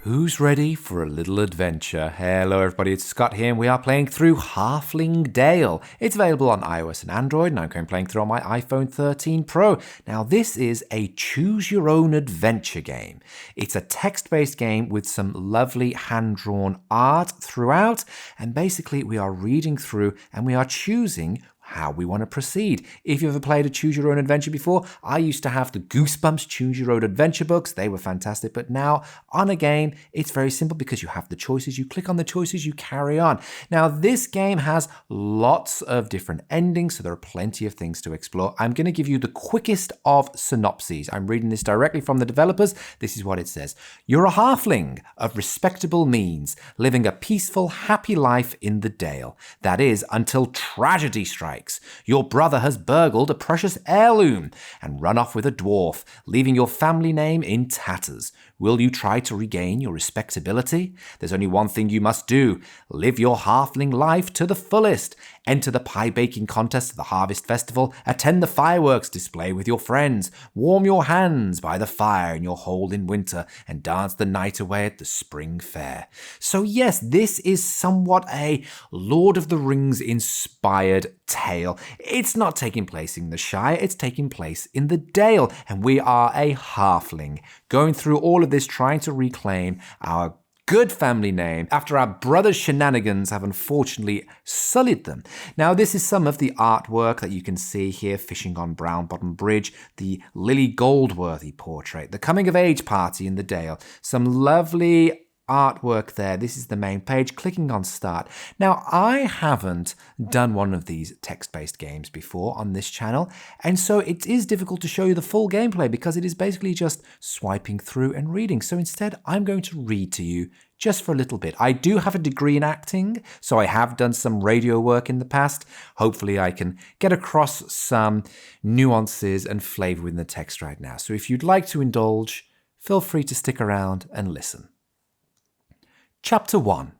Who's ready for a little adventure? Hello everybody, it's Scott here and we are playing through Halfling Dale. It's available on iOS and Android and I'm currently playing through on my iPhone 13 Pro. Now this is a choose-your-own adventure game. It's a text-based game with some lovely hand-drawn art throughout, and basically we are reading through and we are choosing how we want to proceed. If you've ever played a Choose Your Own Adventure before, I used to have the Goosebumps Choose Your Own Adventure books. They were fantastic. But now on a game, it's very simple because you have the choices. You click on the choices, you carry on. Now, this game has lots of different endings, so there are plenty of things to explore. I'm going to give you the quickest of synopses. I'm reading this directly from the developers. This is what it says. You're a halfling of respectable means, living a peaceful, happy life in the Dale. That is, until tragedy strikes. Your brother has burgled a precious heirloom and run off with a dwarf, leaving your family name in tatters. Will you try to regain your respectability? There's only one thing you must do. Live your halfling life to the fullest. Enter the pie baking contest at the Harvest Festival. Attend the fireworks display with your friends. Warm your hands by the fire in your hole in winter and dance the night away at the spring fair. So yes, this is somewhat a Lord of the Rings inspired tale. It's not taking place in the Shire, it's taking place in the Dale, and we are a halfling going through all of this trying to reclaim our good family name after our brother's shenanigans have unfortunately sullied them. Now, this is some of the artwork that you can see here, fishing on Brown Bottom Bridge, the Lily Goldworthy portrait, the coming of age party in the Dale, some lovely artwork there. This is the main page, clicking on start. Now, I haven't done one of these text-based games before on this channel, and so it is difficult to show you the full gameplay because it is basically just swiping through and reading. So instead, I'm going to read to you just for a little bit. I do have a degree in acting, so I have done some radio work in the past. Hopefully I can get across some nuances and flavor within the text right now. So if you'd like to indulge, feel free to stick around and listen. Chapter 1.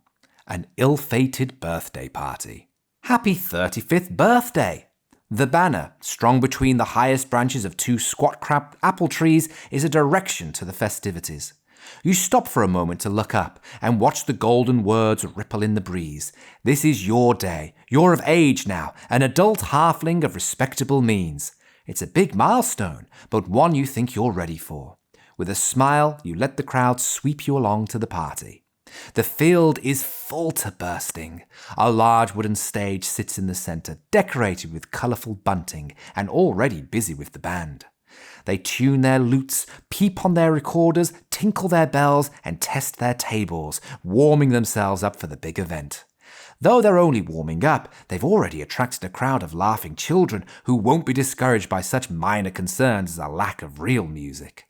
An ill-fated birthday party. Happy 35th birthday! The banner, strung between the highest branches of two squat crab apple trees, is a direction to the festivities. You stop for a moment to look up and watch the golden words ripple in the breeze. This is your day. You're of age now, an adult halfling of respectable means. It's a big milestone, but one you think you're ready for. With a smile, you let the crowd sweep you along to the party. The field is full to bursting. A large wooden stage sits in the center, decorated with colourful bunting and already busy with the band. They tune their lutes, peep on their recorders, tinkle their bells, and test their tables, warming themselves up for the big event. Though they're only warming up, they've already attracted a crowd of laughing children who won't be discouraged by such minor concerns as a lack of real music.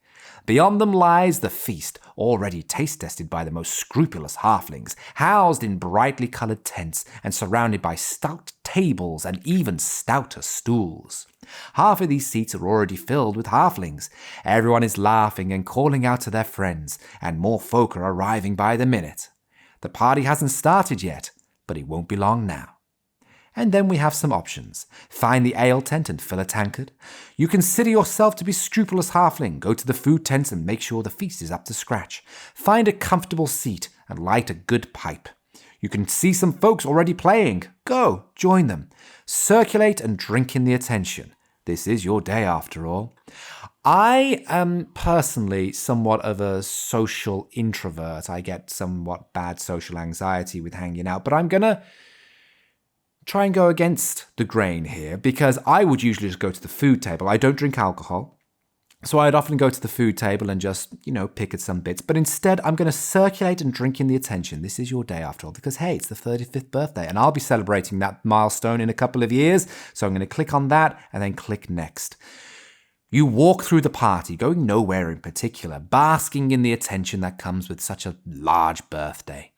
Beyond them lies the feast, already taste-tested by the most scrupulous halflings, housed in brightly coloured tents and surrounded by stout tables and even stouter stools. Half of these seats are already filled with halflings. Everyone is laughing and calling out to their friends, and more folk are arriving by the minute. The party hasn't started yet, but it won't be long now. And then we have some options. Find the ale tent and fill a tankard. You consider yourself to be scrupulous halfling. Go to the food tents and make sure the feast is up to scratch. Find a comfortable seat and light a good pipe. You can see some folks already playing. Go, join them. Circulate and drink in the attention. This is your day after all. I am personally somewhat of a social introvert. I get somewhat bad social anxiety with hanging out, but I'm going to try and go against the grain here because I would usually just go to the food table. I don't drink alcohol, so I'd often go to the food table and just, pick at some bits. But instead, I'm going to circulate and drink in the attention. This is your day after all because, hey, it's the 35th birthday and I'll be celebrating that milestone in a couple of years. So I'm going to click on that and then click next. You walk through the party, going nowhere in particular, basking in the attention that comes with such a large birthday.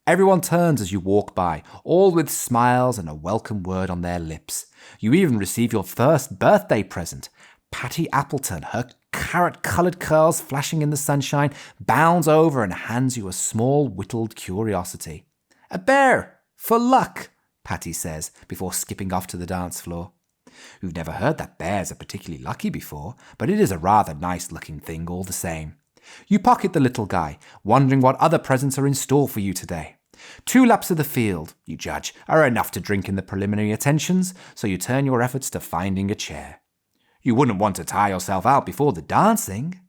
Everyone turns as you walk by, all with smiles and a welcome word on their lips. You even receive your first birthday present. Patty Appleton, her carrot-coloured curls flashing in the sunshine, bounds over and hands you a small whittled curiosity. "A bear, for luck," Patty says, before skipping off to the dance floor. You've never heard that bears are particularly lucky before, but it is a rather nice-looking thing all the same. You pocket the little guy, wondering what other presents are in store for you today. 2 laps of the field, you judge, are enough to drink in the preliminary attentions, so you turn your efforts to finding a chair. You wouldn't want to tire yourself out before the dancing.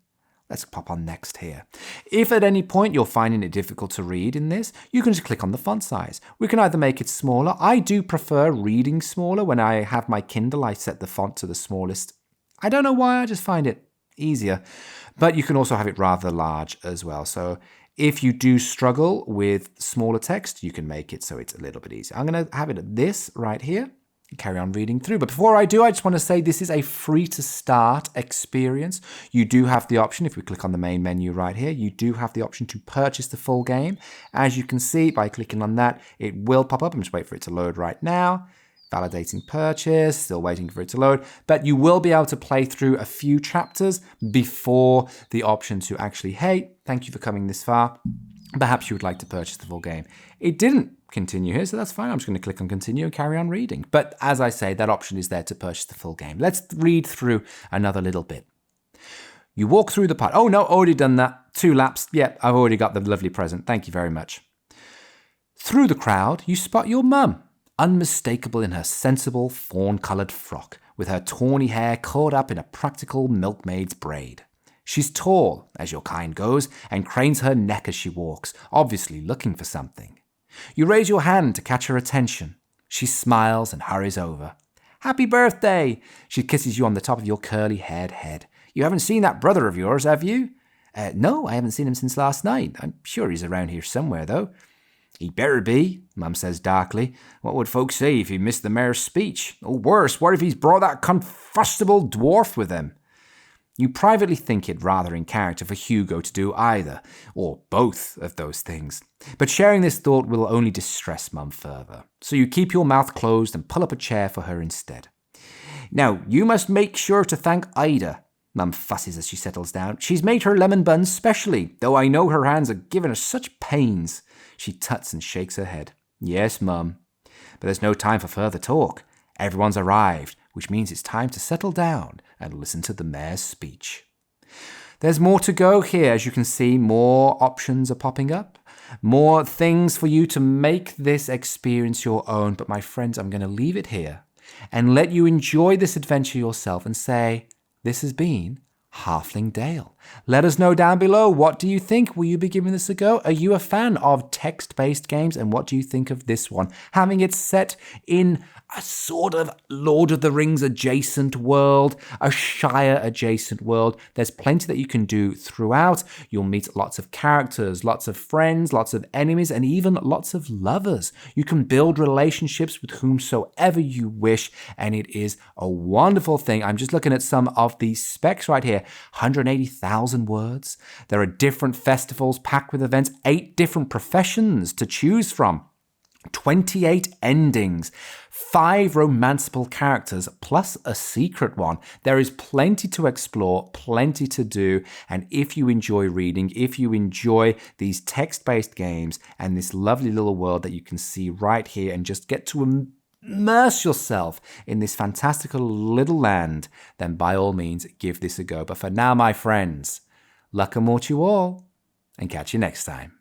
Let's pop on next here. If at any point you're finding it difficult to read in this, you can just click on the font size. We can either make it smaller. I do prefer reading smaller. When I have my Kindle, I set the font to the smallest. I don't know why, I just find it easier. But you can also have it rather large as well. So if you do struggle with smaller text, you can make it so it's a little bit easier. I'm going to have it at this right here. Carry on reading through. But before I do, I just want to say this is a free to start experience. You do have the option, if we click on the main menu right here, you do have the option to purchase the full game. As you can see, by clicking on that, it will pop up. I'm just waiting for it to load right now. Validating purchase, still waiting for it to load. But you will be able to play through a few chapters before the option to actually, hey, thank you for coming this far. Perhaps you would like to purchase the full game. It didn't continue here, so that's fine. I'm just going to click on continue and carry on reading. But as I say, that option is there to purchase the full game. Let's read through another little bit. You walk through the park. Oh no, already done that. 2 laps. Yeah, I've already got the lovely present. Thank you very much. Through the crowd, you spot your mum, unmistakable in her sensible fawn-coloured frock, with her tawny hair caught up in a practical milkmaid's braid. She's tall, as your kind goes, and cranes her neck as she walks, obviously looking for something. You raise your hand to catch her attention. She smiles and hurries over. Happy birthday! She kisses you on the top of your curly-haired head. You haven't seen that brother of yours, have you? No, I haven't seen him since last night. I'm sure he's around here somewhere, though. He better be, Mum says darkly. What would folks say if he missed the mayor's speech? Or worse, what if he's brought that confustible dwarf with him? You privately think it rather in character for Hugo to do either, or both of those things. But sharing this thought will only distress Mum further. So you keep your mouth closed and pull up a chair for her instead. Now, you must make sure to thank Ida, Mum fusses as she settles down. She's made her lemon buns specially, though I know her hands are giving her such pains. She tuts and shakes her head. Yes, Mum. But there's no time for further talk. Everyone's arrived, which means it's time to settle down and listen to the mayor's speech. There's more to go here. As you can see, more options are popping up. More things for you to make this experience your own. But my friends, I'm going to leave it here and let you enjoy this adventure yourself and say, this has been Halfling Dale. Let us know down below. What do you think? Will you be giving this a go? Are you a fan of text-based games? And what do you think of this one? Having it set in a sort of Lord of the Rings adjacent world, a Shire adjacent world. There's plenty that you can do throughout. You'll meet lots of characters, lots of friends, lots of enemies, and even lots of lovers. You can build relationships with whomsoever you wish, and it is a wonderful thing. I'm just looking at some of the specs right here. 180,000 words. There are different festivals packed with events, 8 different professions to choose from. 28 endings, 5 romanceable characters, plus a secret one. There is plenty to explore, plenty to do, and if you enjoy reading, if you enjoy these text-based games and this lovely little world that you can see right here and just get to immerse yourself in this fantastical little land, then by all means, give this a go. But for now, my friends, luck and more to you all, and catch you next time.